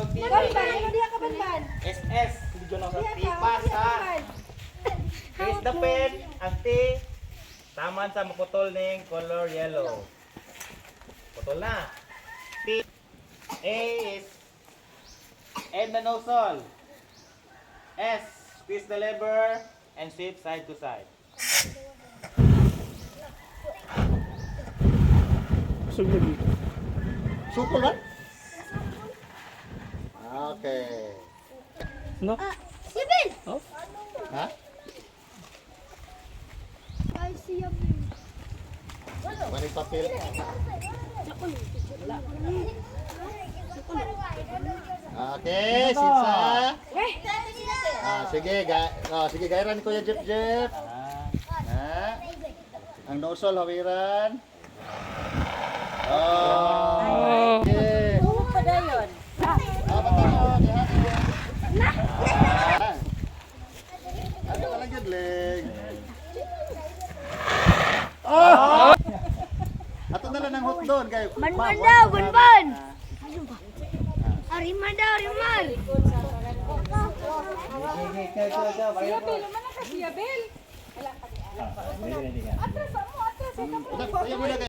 og Banban, ano diya ka banban? SS. Diya ka, Tipas diya ha. banban. Is the pen, ang T. Taman sa maputol ning color yellow. Putol na. T. A is end the nozzle. S. Squeeze the lever and shift side to side. Sukol ba? Okay. No? Sibil! Ha? Ay, siya Bil. Maning papel. Okay, sisa. Sige, sige gairan ko ya Jep. Ang nosol hawiran. Oh. Okay. Pa dayon. Ano ka lang yun, Leg? Ato na lang ng hot doon, kayo. Banban daw, banban! Ariman daw, ariman! Siya Bill, Siya Bil! Ayan mo na kayo.